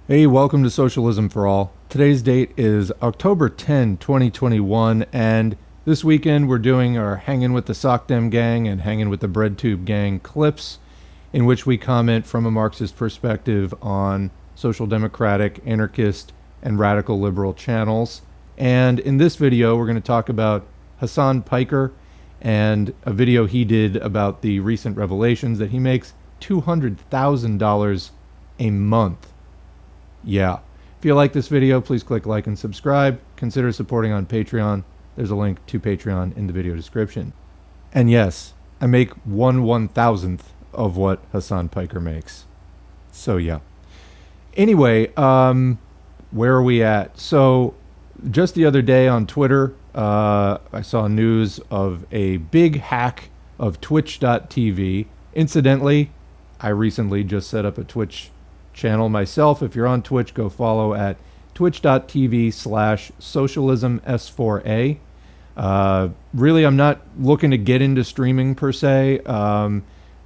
Hey, welcome to Socialism for All. Today's date is October 10, 2021, and this weekend we're doing our Hanging with the Sock Dem Gang and Hanging with the Bread Tube Gang clips, in which we comment from a Marxist perspective on social democratic, anarchist, and radical liberal channels. And in this video, we're going to talk about Hasan Piker and a video he did about the recent revelations that he makes $200,000 a month. Yeah. If you like this video, please click like and subscribe. Consider supporting on Patreon. There's a link to Patreon in the video description. And yes, I make 1/1000th of what Hasan Piker makes. So yeah. Anyway, where are we at? So just the other day on Twitter, I saw news of a big hack of Twitch.tv. Incidentally, I recently just set up a Twitch channel myself. If you're on Twitch, go follow at twitch.tv/socialisms4a. Really, I'm not looking to get into streaming per se.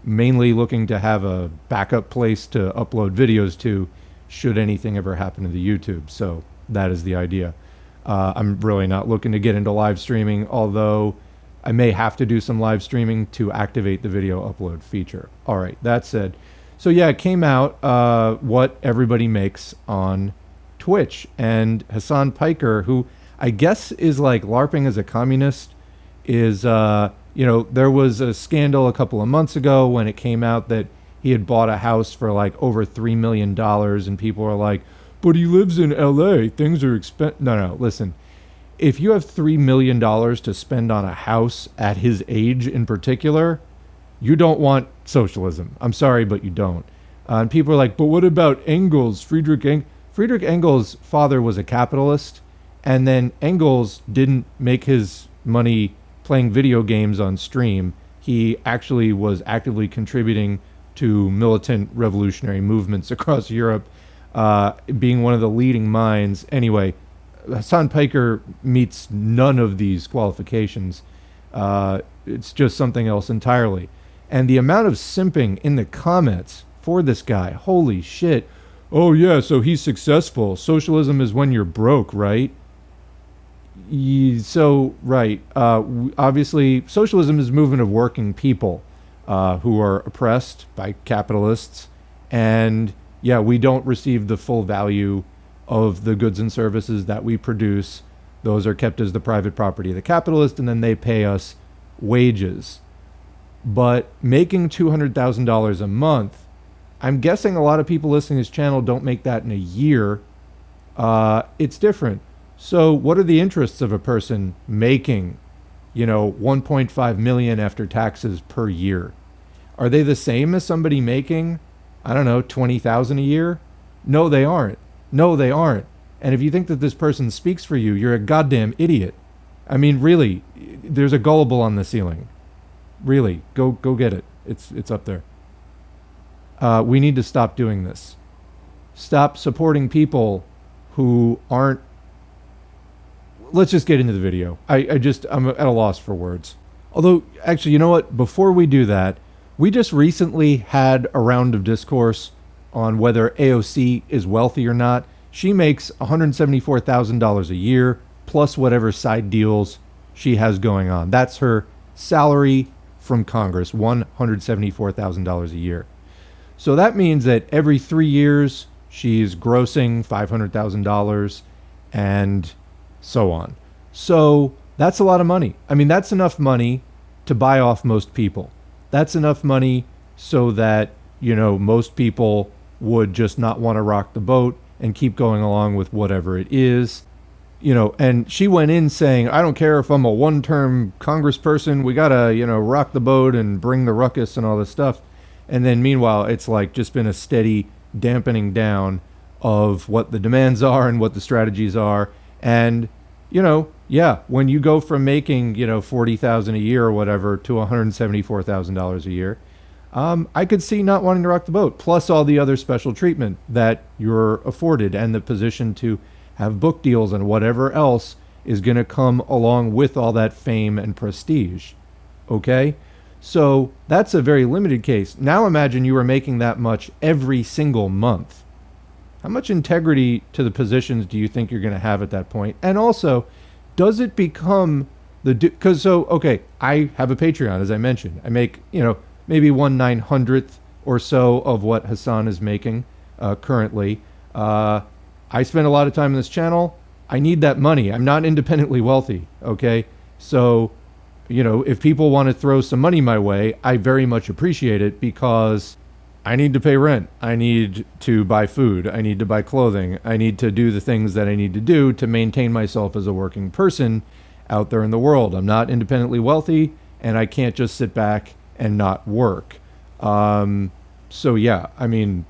Mainly looking to have a backup place to upload videos to should anything ever happen to the YouTube. So that is the idea. I'm really not looking to get into live streaming, although I may have to do some live streaming to activate the video upload feature. All right, that said, so yeah, it came out what everybody makes on Twitch. And Hasan Piker, who I guess is like LARPing as a communist, is, there was a scandal a couple of months ago when it came out that he had bought a house for like over $3 million. And people are like, but he lives in LA. Things are expensive. No, listen. If you have $3 million to spend on a house at his age in particular, you don't want socialism. I'm sorry, but you don't. And people are like, but what about Engels? Friedrich Engels' father was a capitalist, and then Engels didn't make his money playing video games on stream. He actually was actively contributing to militant revolutionary movements across Europe, being one of the leading minds. Anyway, Hasan Piker meets none of these qualifications. It's just something else entirely. And the amount of simping in the comments for this guy, holy shit. Oh yeah, so he's successful. Socialism is when you're broke, right? Right. Obviously, socialism is a movement of working people who are oppressed by capitalists. And yeah, we don't receive the full value of the goods and services that we produce. Those are kept as the private property of the capitalist, and then they pay us wages. But making $200,000 a month, I'm guessing a lot of people listening to this channel don't make that in a year. It's different. So what are the interests of a person making, 1.5 million after taxes per year? Are they the same as somebody making, I don't know, 20,000 a year? No, they aren't. And if you think that this person speaks for you, you're a goddamn idiot. I mean, really, there's a gullible on the ceiling. Really, go get it. It's up there. We need to stop doing this. Stop supporting people who aren't. Let's just get into the video. I'm at a loss for words. Although, actually, you know what? Before we do that, we just recently had a round of discourse on whether AOC is wealthy or not. She makes $174,000 a year, plus whatever side deals she has going on. That's her salary from Congress, $174,000 a year. So that means that every 3 years she's grossing $500,000 and so on. So that's a lot of money. I mean, that's enough money to buy off most people. That's enough money so that, most people would just not want to rock the boat and keep going along with whatever it is. And she went in saying, I don't care if I'm a one-term congressperson, we gotta, rock the boat and bring the ruckus and all this stuff. And then meanwhile, it's like just been a steady dampening down of what the demands are and what the strategies are. And, when you go from making, $40,000 a year or whatever to $174,000 a year, I could see not wanting to rock the boat, plus all the other special treatment that you're afforded and the position to have book deals and whatever else is going to come along with all that fame and prestige. Okay? So that's a very limited case. Now imagine you were making that much every single month. how much integrity to the positions do you think you're going to have at that point? And also, does it become because okay, I have a Patreon, as I mentioned. I make, maybe 1/900th or so of what Hasan is making currently. I spend a lot of time on this channel. I need that money. I'm not independently wealthy, okay? So, if people want to throw some money my way, I very much appreciate it, because I need to pay rent. I need to buy food. I need to buy clothing. I need to do the things that I need to do to maintain myself as a working person out there in the world. I'm not independently wealthy, and I can't just sit back and not work. So yeah, I mean,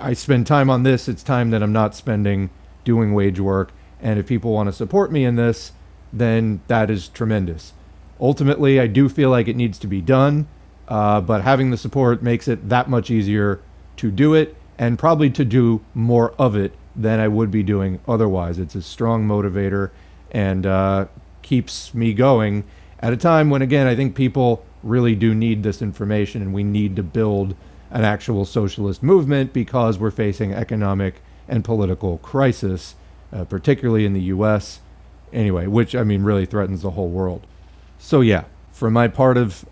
I spend time on this. It's time that I'm not spending doing wage work. And if people want to support me in this, then that is tremendous. Ultimately, I do feel like it needs to be done, but having the support makes it that much easier to do it, and probably to do more of it than I would be doing otherwise. It's a strong motivator, and keeps me going at a time when, again, I think people really do need this information, and we need to build an actual socialist movement, because we're facing economic and political crisis, particularly in the US anyway, which, I mean, really threatens the whole world. So yeah, for my part of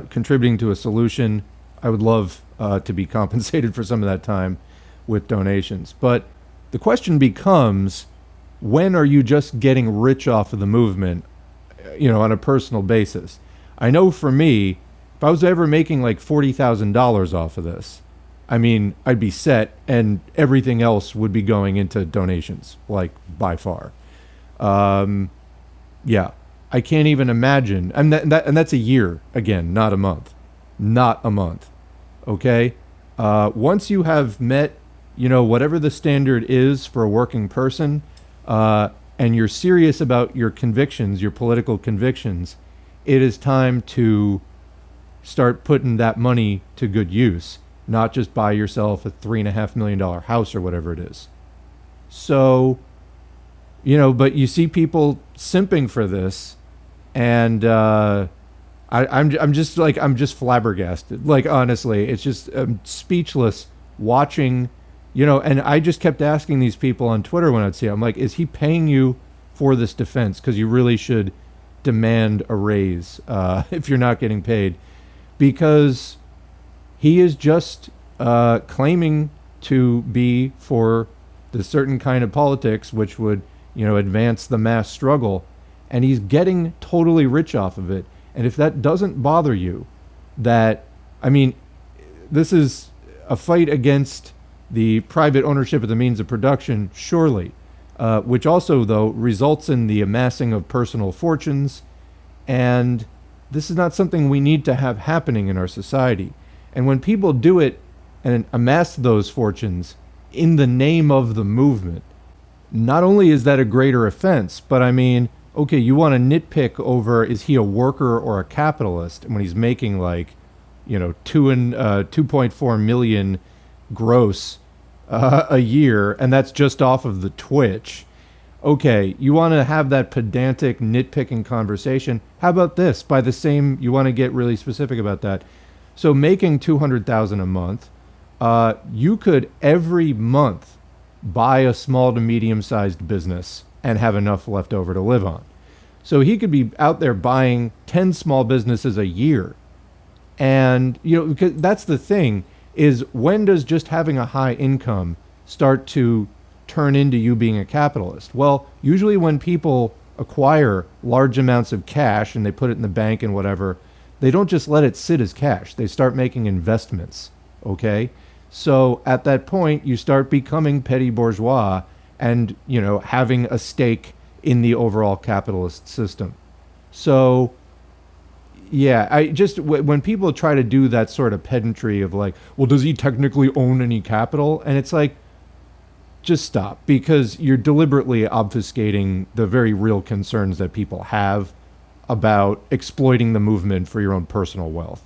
contributing to a solution, I would love to be compensated for some of that time with donations. But the question becomes, when are you just getting rich off of the movement, on a personal basis? I know for me, if I was ever making like $40,000 off of this, I mean, I'd be set, and everything else would be going into donations, like by far. Yeah, I can't even imagine. And that's a year, again, not a month. Not a month. Okay? Once you have met, whatever the standard is for a working person, and you're serious about your convictions, your political convictions, it is time to start putting that money to good use, not just buy yourself a $3.5 million house or whatever it is. So, but you see people simping for this, and I'm just flabbergasted. Like, honestly, it's just speechless watching, and I just kept asking these people on Twitter when I'd see it, I'm like, is he paying you for this defense? Because you really should demand a raise if you're not getting paid, because he is just claiming to be for the certain kind of politics which would, advance the mass struggle, and he's getting totally rich off of it. And if that doesn't bother you, I mean, this is a fight against the private ownership of the means of production, surely, which also, though, results in the amassing of personal fortunes, and this is not something we need to have happening in our society. And when people do it and amass those fortunes in the name of the movement, not only is that a greater offense, but I mean, okay, you want to nitpick over, is he a worker or a capitalist? And when he's making like, 2.4 million gross a year, and that's just off of the Twitch. Okay, you want to have that pedantic nitpicking conversation. How about this? By the same, you want to get really specific about that. So making $200,000 a month, you could every month buy a small to medium-sized business and have enough left over to live on. So he could be out there buying 10 small businesses a year. And, because that's the thing, is when does just having a high income start to turn into you being a capitalist? Well, usually when people acquire large amounts of cash and they put it in the bank and whatever, they don't just let it sit as cash. They start making investments, okay? So at that point, you start becoming petty bourgeois and, having a stake in the overall capitalist system. So, yeah, when people try to do that sort of pedantry of like, well, does he technically own any capital? And it's like, just stop, because you're deliberately obfuscating the very real concerns that people have about exploiting the movement for your own personal wealth.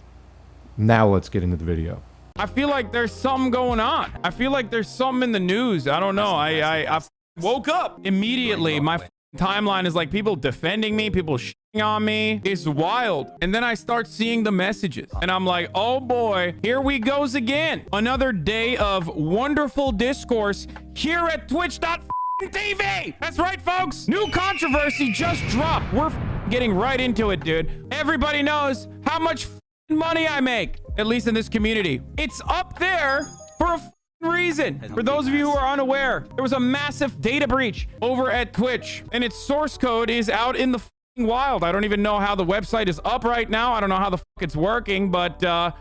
Now let's get into the video. I feel like there's something going on. I feel like there's something in the news. I don't know. I woke up immediately. My timeline is like people defending me, people on me is wild. And then I start seeing the messages and I'm like, oh boy, here we goes again. Another day of wonderful discourse here at twitch.tv. That's right, folks. New controversy just dropped. We're getting right into it, dude. Everybody knows how much money I make, at least in this community. It's up there for a reason. For those of you who are unaware, there was a massive data breach over at Twitch and its source code is out in the wild. I don't even know how the website is up right now. I don't know how the it's working, but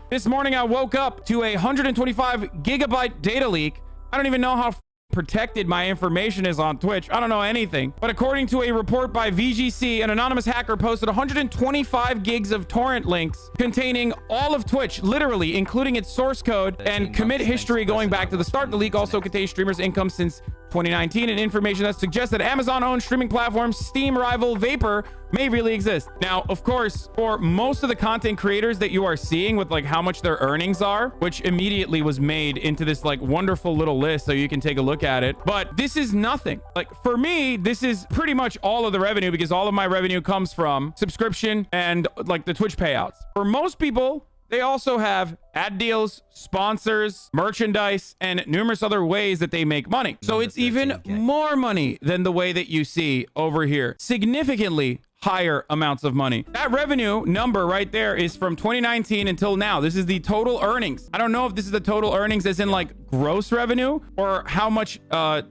this morning I woke up to a 125 gigabyte data leak. I don't even know how protected my information is on Twitch. I don't know anything. But according to a report by VGC, an anonymous hacker posted 125 gigs of torrent links containing all of Twitch, literally, including its source code and commit history going back to the start. The leak also contains streamers' income since 2019 and information that suggests that Amazon-owned streaming platform Steam rival Vapor may really exist. Now, of course, for most of the content creators that you are seeing with like how much their earnings are, which immediately was made into this like wonderful little list so you can take a look at it. But this is nothing. Like for me, this is pretty much all of the revenue because all of my revenue comes from subscription and like the Twitch payouts. For most people, they also have ad deals, sponsors, merchandise, and numerous other ways that they make money. So it's even more money than the way that you see over here. Significantly higher amounts of money. That revenue number right there is from 2019 until now. This is the total earnings. I don't know if this is the total earnings as in like gross revenue or how much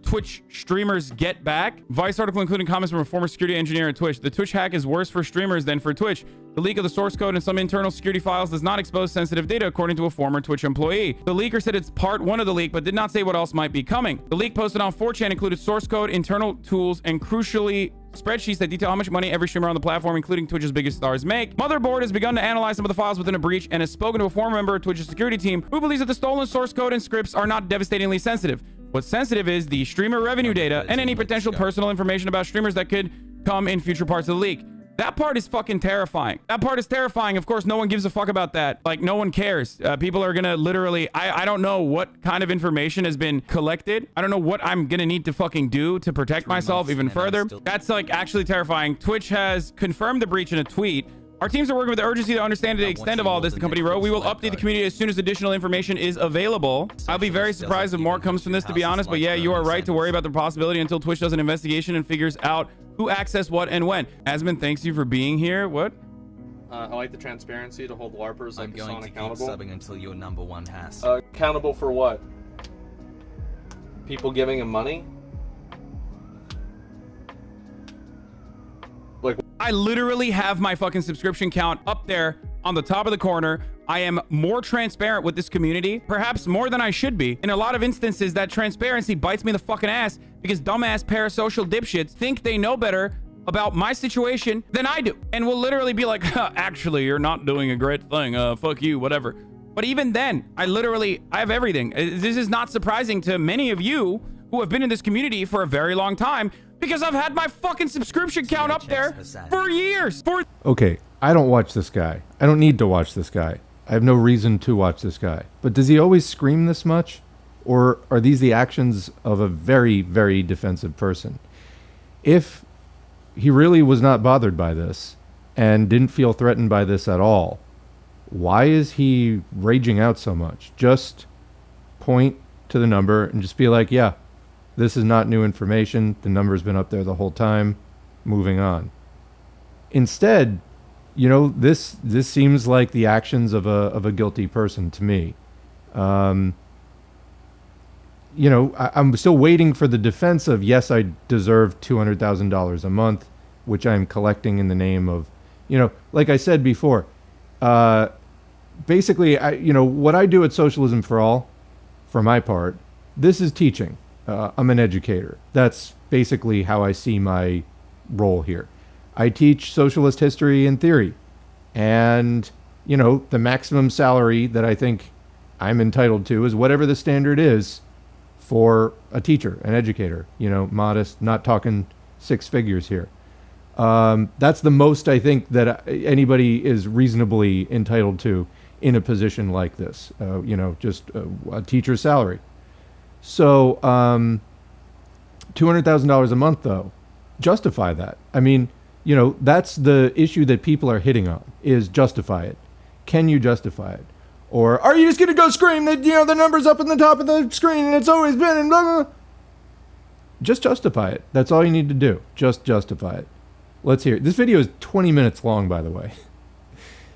Twitch streamers get back. Vice article including comments from a former security engineer at Twitch. The Twitch hack is worse for streamers than for Twitch. The leak of the source code and some internal security files does not expose sensitive data, according to a former Twitch employee. The leaker said it's part one of the leak, but did not say what else might be coming. The leak posted on 4chan included source code, internal tools, and crucially, spreadsheets that detail how much money every streamer on the platform, including Twitch's biggest stars, make. Motherboard has begun to analyze some of the files within a breach and has spoken to a former member of Twitch's security team who believes that the stolen source code and scripts are not devastatingly sensitive. What's sensitive is the streamer revenue data and any potential personal information about streamers that could come in future parts of the leak. That part is fucking terrifying. That part is terrifying. Of course, no one gives a fuck about that. Like, no one cares. People are gonna literally... I don't know what kind of information has been collected. I don't know what I'm gonna need to fucking do to protect myself even further. That's, like, actually terrifying. Twitch has confirmed the breach in a tweet. Our teams are working with urgency to understand the extent of all this, the company wrote. We will update the community as soon as additional information is available. I'll be very surprised if more comes from this, to be honest. But yeah, you are right to worry about the possibility until Twitch does an investigation and figures out who accessed what and when. Asmund, thanks you for being here. What? I like the transparency to hold LARPers like Hasan accountable. Subbing until you're number one has. Accountable for what? People giving him money? Like, I literally have my fucking subscription count up there on the top of the corner. I am more transparent with this community, perhaps more than I should be. In a lot of instances, that transparency bites me in the fucking ass because dumbass parasocial dipshits think they know better about my situation than I do. And will literally be like, actually, you're not doing a great thing. Fuck you, whatever. But even then, I have everything. This is not surprising to many of you who have been in this community for a very long time because I've had my fucking subscription count up there for years. Okay, I don't watch this guy. I don't need to watch this guy. I have no reason to watch this guy. But does he always scream this much? Or are these the actions of a very, very defensive person? If he really was not bothered by this and didn't feel threatened by this at all, why is he raging out so much? Just point to the number and just be like, yeah, this is not new information. The number's been up there the whole time. Moving on. Instead, you know, this seems like the actions of a guilty person to me. You know, I'm still waiting for the defense of, yes, I deserve $200,000 a month, which I'm collecting in the name of, you know, like I said before, basically, you know, what I do at Socialism for All, for my part, this is teaching. I'm an educator. That's basically how I see my role here. I teach socialist history and theory. And, you know, the maximum salary that I think I'm entitled to is whatever the standard is for a teacher, an educator, you know, modest, not talking six figures here. That's the most I think that anybody is reasonably entitled to in a position like this, you know, just a teacher's salary. So $200,000 a month, though, justify that. I mean, You know, that's the issue that people are hitting on, is justify it. Can you justify it? Or are you just going to go scream that, you know, the number's up in the top of the screen and it's always been and blah, blah, blah. Just justify it. That's all you need to do. Just justify it. Let's hear it. This video is 20 minutes long, by the way.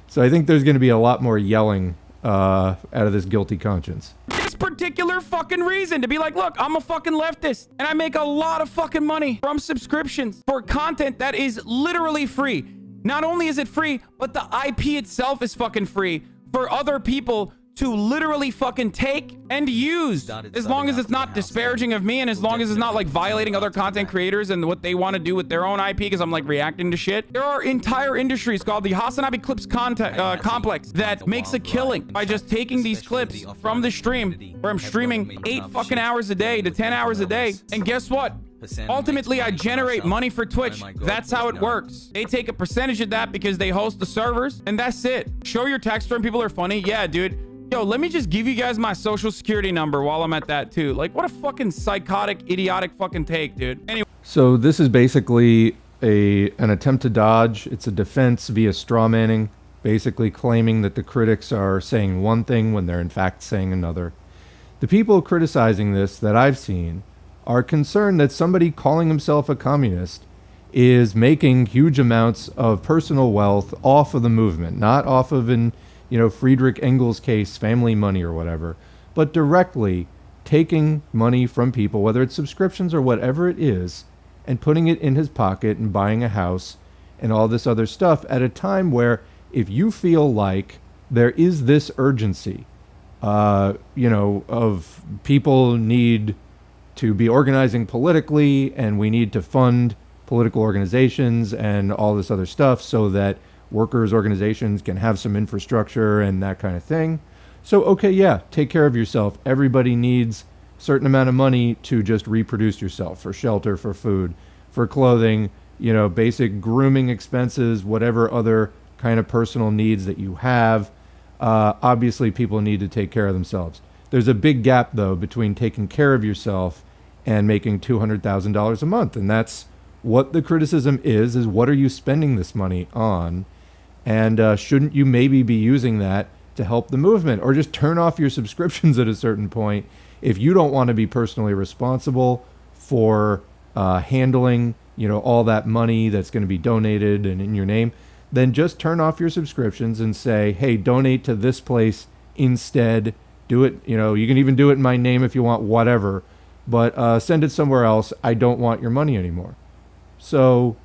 So I think there's going to be a lot more yelling out of this guilty conscience. This particular fucking reason to be like, look, I'm a fucking leftist and I make a lot of fucking money from subscriptions for content that is literally free. Not only is it free, but the IP itself is fucking free for other people to literally fucking take and use, as long as it's not disparaging of me and as long as it's not like violating other content creators and what they want to do with their own IP, because I'm like reacting to shit. There are entire industries called the Hasan Clips complex that makes a killing by just taking these clips from the stream where I'm streaming 8 fucking hours a day to 10 hours a day. And guess what? Ultimately, I generate money for Twitch. That's how it works. They take a percentage of that because they host the servers, and that's it. Show your text from people are funny. Yeah, dude. Yo, let me just give you guys my social security number while I'm at that too. Like, what a fucking psychotic, idiotic fucking take, dude. Anyway. So this is basically an attempt to dodge. It's a defense via straw manning, basically claiming that the critics are saying one thing when they're in fact saying another. The people criticizing this that I've seen are concerned that somebody calling himself a communist is making huge amounts of personal wealth off of the movement, not off of Friedrich Engels' case, family money or whatever, but directly taking money from people, whether it's subscriptions or whatever it is, and putting it in his pocket and buying a house and all this other stuff at a time where if you feel like there is this urgency, of people need to be organizing politically and we need to fund political organizations and all this other stuff so that workers' organizations can have some infrastructure and that kind of thing. So, okay, yeah, take care of yourself. Everybody needs a certain amount of money to just reproduce yourself, for shelter, for food, for clothing, basic grooming expenses, whatever other kind of personal needs that you have. Obviously, people need to take care of themselves. There's a big gap, though, between taking care of yourself and making $200,000 a month. And that's what the criticism is what are you spending this money on? And shouldn't you maybe be using that to help the movement, or just turn off your subscriptions at a certain point if you don't want to be personally responsible for handling, all that money that's going to be donated and in your name? Then just turn off your subscriptions and say, hey, donate to this place instead. Do it, you can even do it in my name if you want, whatever, but send it somewhere else. I don't want your money anymore. So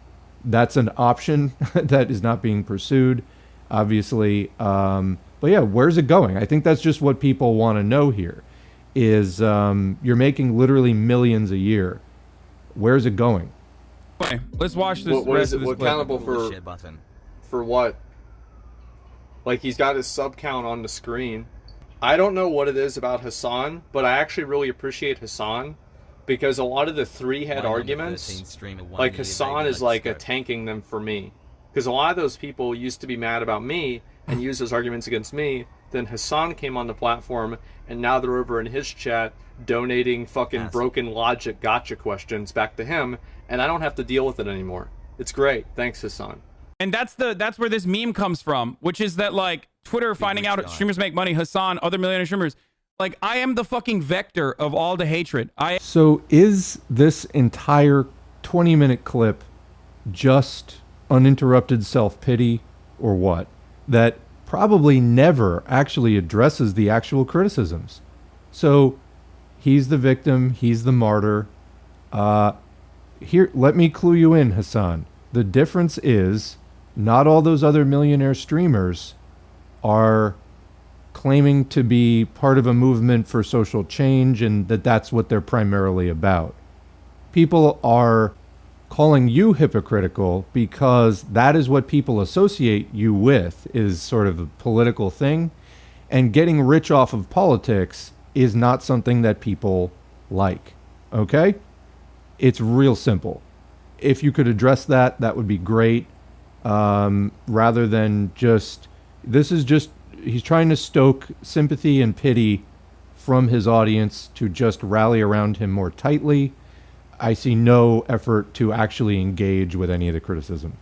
that's an option that is not being pursued, obviously. But yeah, where's it going? I think that's just what people want to know here is you're making literally millions a year. Where's it going? Okay, let's watch this. What is it? What accountable for what? Like, he's got his sub count on the screen. I don't know what it is about Hasan, but I actually really appreciate Hasan. Because a lot of the three-head arguments, like Hasan is like a tanking them for me. Because a lot of those people used to be mad about me and use those arguments against me. Then Hasan came on the platform, and now they're over in his chat donating fucking broken logic gotcha questions back to him, and I don't have to deal with it anymore. It's great. Thanks, Hasan. And that's where this meme comes from, which is that like Twitter finding out streamers make money, Hasan, other millionaire streamers. Like, I am the fucking vector of all the hatred. So is this entire 20-minute clip just uninterrupted self-pity or what? That probably never actually addresses the actual criticisms. So he's the victim, he's the martyr. Here, let me clue you in, Hasan. The difference is not all those other millionaire streamers are claiming to be part of a movement for social change and that's what they're primarily about. People are calling you hypocritical because that is what people associate you with, is sort of a political thing, and getting rich off of politics is not something that people like. Okay? It's real simple. If you could address that, that would be great. Rather than just, he's trying to stoke sympathy and pity from his audience to just rally around him more tightly. I see no effort to actually engage with any of the criticism.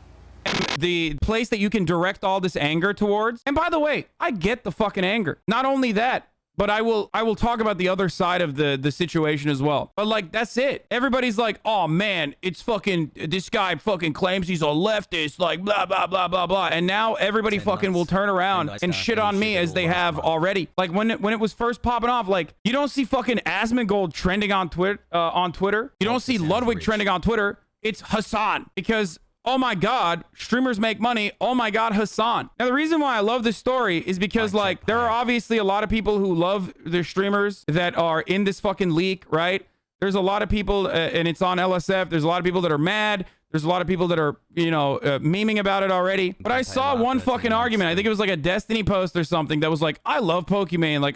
the place that you can direct all this anger towards. And by the way, I get the fucking anger. Not only that, but I will talk about the other side of the situation as well. But like, that's it. Everybody's like, oh man, it's fucking, this guy fucking claims he's a leftist, like blah, blah, blah, blah, blah. And now everybody fucking will turn around and shit on me as they have already. Like when it was first popping off, like you don't see fucking Asmongold trending on Twitter. You don't see Ludwig trending on Twitter. It's Hasan, because oh my God, streamers make money. Oh my God, Hasan. Now, the reason why I love this story is because, like, there are obviously a lot of people who love their streamers that are in this fucking leak, right? There's a lot of people, and it's on LSF. There's a lot of people that are mad. There's a lot of people that are, you know, memeing about it already. But I saw one fucking argument. I think it was like a Destiny post or something that was like, I love Pokimane. Like,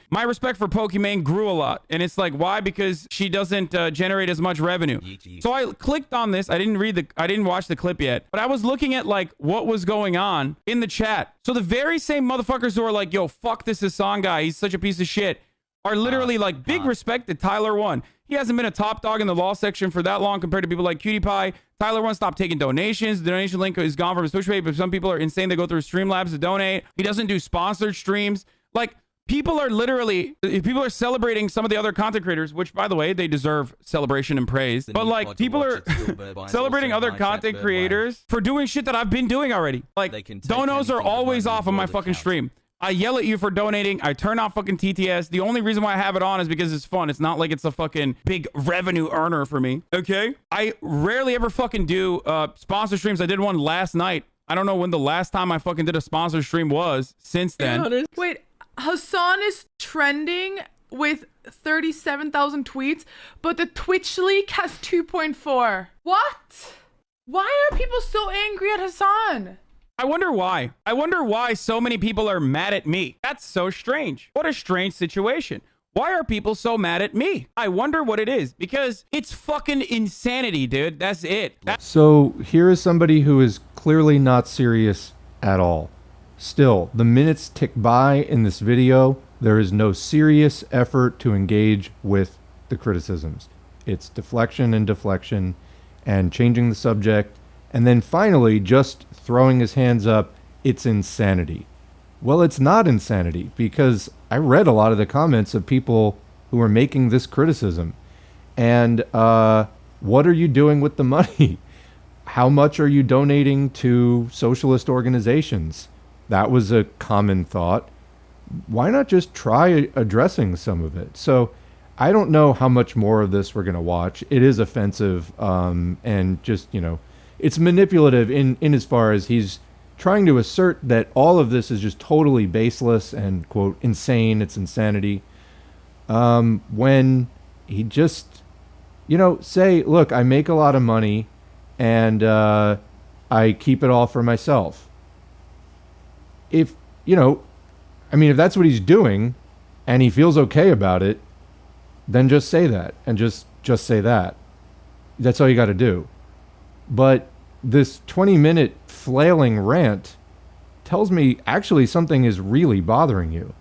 my respect for Pokimane grew a lot. And it's like, why? Because she doesn't generate as much revenue. So I clicked on this. I didn't watch the clip yet. But I was looking at like what was going on in the chat. So the very same motherfuckers who are like, yo, fuck this Hasan guy, he's such a piece of shit, are literally like, big respect to Tyler 1. He hasn't been a top dog in the law section for that long compared to people like Cutie Pie. Tyler 1 stopped taking donations. The donation link is gone from his Twitch page, but some people are insane. They go through Streamlabs to donate. He doesn't do sponsored streams. Like, people are celebrating some of the other content creators, which, by the way, they deserve celebration and praise. But like, people are celebrating other content creators for doing shit that I've been doing already. Like, donos are always off on my fucking stream. I yell at you for donating. I turn off fucking TTS. The only reason why I have it on is because it's fun. It's not like it's a fucking big revenue earner for me. Okay? I rarely ever fucking do sponsor streams. I did one last night. I don't know when the last time I fucking did a sponsor stream was since then. Wait, Hasan is trending with 37,000 tweets, but the Twitch leak has 2.4. What? Why are people so angry at Hasan? I wonder why. I wonder why so many people are mad at me. That's so strange. What a strange situation. Why are people so mad at me? I wonder what it is, because it's fucking insanity, dude. That's it. So here is somebody who is clearly not serious at all. Still, the minutes tick by in this video. There is no serious effort to engage with the criticisms. It's deflection and changing the subject. And then finally, just throwing his hands up, it's insanity. Well, it's not insanity, because I read a lot of the comments of people who are making this criticism. And what are you doing with the money? How much are you donating to socialist organizations? That was a common thought. Why not just try addressing some of it? So I don't know how much more of this we're going to watch. It is offensive, and just, you know, it's manipulative in as far as he's trying to assert that all of this is just totally baseless and, quote, insane. It's insanity. When he just, you know, say, look, I make a lot of money and I keep it all for myself. If, you know, I mean, if that's what he's doing and he feels okay about it, then just say that, and just say that. That's all you got to do. But this 20-minute flailing rant tells me actually something is really bothering you.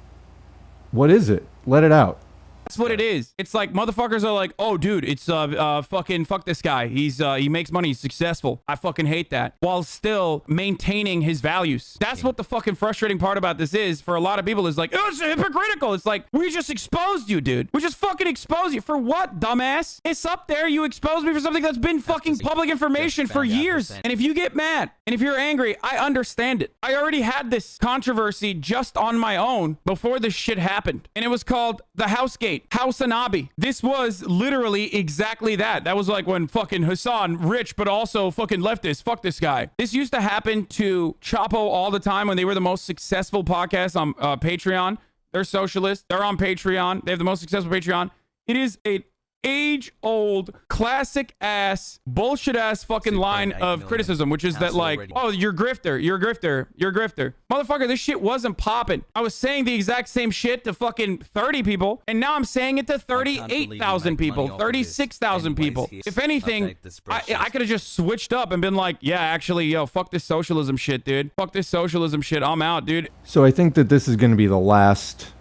What is it? Let it out. That's what it is. It's like motherfuckers are like, oh, dude, it's fucking fuck this guy. He makes money. He's successful. I fucking hate that. While still maintaining his values. That's what the fucking frustrating part about this is for a lot of people is like, oh, it's hypocritical. It's like, we just exposed you, dude. We just fucking exposed you. For what, dumbass? It's up there. You exposed me for something that's been fucking public information for years. And if you get mad and if you're angry, I understand it. I already had this controversy just on my own before this shit happened. And it was called the Housegate. Housanabi. This was literally exactly that. That was like when fucking Hasan, rich, but also fucking leftist. Fuck this guy. This used to happen to Chapo all the time when they were the most successful podcast on Patreon. They're socialists. They're on Patreon. They have the most successful Patreon. It is a age-old, classic-ass, bullshit-ass fucking line of criticism, which is that, like, oh, you're a grifter, you're a grifter, you're a grifter. Motherfucker, this shit wasn't popping. I was saying the exact same shit to fucking 30 people, and now I'm saying it to 38,000 people, 36,000 people. If anything, I could have just switched up and been like, yeah, actually, yo, fuck this socialism shit, dude. Fuck this socialism shit. I'm out, dude. So I think that this is going to be the last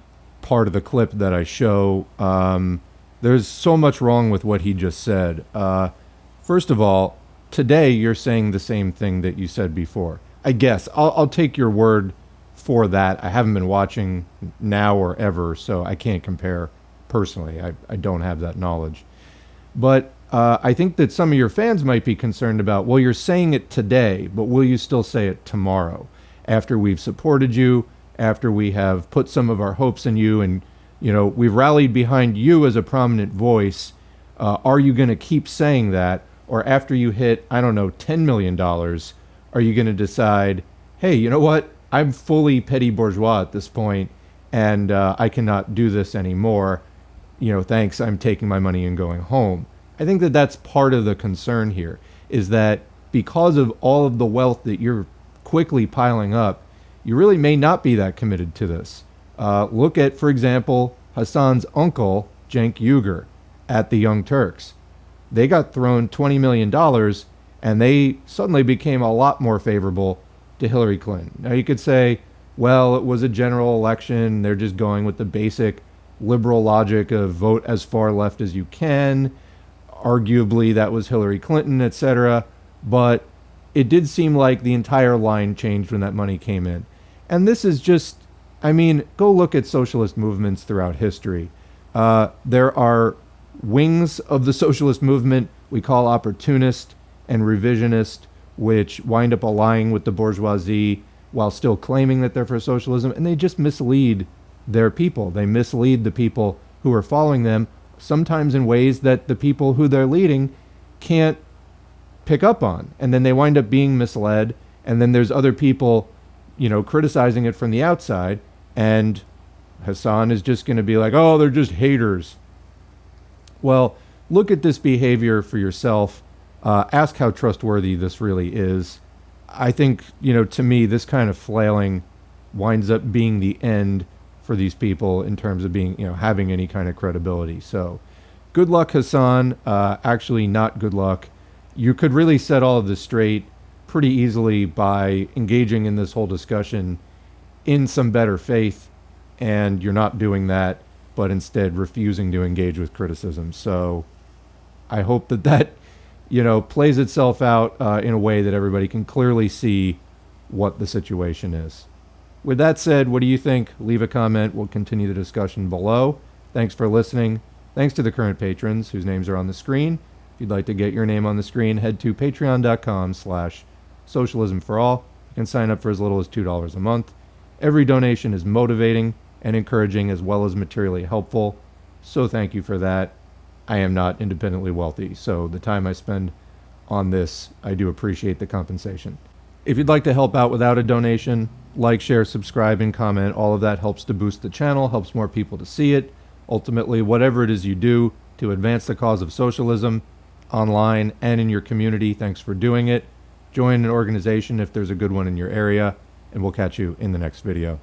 part of the clip that I show. There's so much wrong with what he just said. First of all, today you're saying the same thing that you said before. I guess I'll take your word for that. I haven't been watching now or ever, so I can't compare personally. I don't have that knowledge. But I think that some of your fans might be concerned about, well, you're saying it today, but will you still say it tomorrow? After we've supported you, after we have put some of our hopes in you, and we've rallied behind you as a prominent voice, are you going to keep saying that? Or after you hit, I don't know, $10 million, are you going to decide, hey, you know what? I'm fully petty bourgeois at this point, and I cannot do this anymore. Thanks, I'm taking my money and going home. I think that that's part of the concern here, is that because of all of the wealth that you're quickly piling up, you really may not be that committed to this. Look at, for example, Hasan's uncle, Cenk Uygur, at the Young Turks. They got thrown $20 million, and they suddenly became a lot more favorable to Hillary Clinton. Now, you could say, well, it was a general election. They're just going with the basic liberal logic of vote as far left as you can. Arguably, that was Hillary Clinton, etc. But it did seem like the entire line changed when that money came in. And this is just, go look at socialist movements throughout history. There are wings of the socialist movement we call opportunist and revisionist, which wind up allying with the bourgeoisie while still claiming that they're for socialism, and they just mislead their people. They mislead the people who are following them, sometimes in ways that the people who they're leading can't pick up on. And then they wind up being misled, and then there's other people, criticizing it from the outside, and Hasan is just going to be like, oh, they're just haters. Well, look at this behavior for yourself. Ask how trustworthy this really is. I think, to me, this kind of flailing winds up being the end for these people in terms of being, having any kind of credibility. So good luck, Hasan. Actually, not good luck. You could really set all of this straight pretty easily by engaging in this whole discussion in some better faith, and you're not doing that, but instead refusing to engage with criticism. So I hope that plays itself out in a way that everybody can clearly see what the situation is. With that said, what do you think? Leave a comment. We'll continue the discussion below. Thanks for listening. Thanks to the current patrons whose names are on the screen. If you'd like to get your name on the screen, head to patreon.com/socialismforall. You can sign up for as little as $2 a month. Every donation is motivating and encouraging, as well as materially helpful. So thank you for that. I am not independently wealthy, so the time I spend on this, I do appreciate the compensation. If you'd like to help out without a donation, like, share, subscribe, and comment. All of that helps to boost the channel, helps more people to see it. Ultimately, whatever it is you do to advance the cause of socialism, online and in your community, thanks for doing it. Join an organization if there's a good one in your area, and we'll catch you in the next video.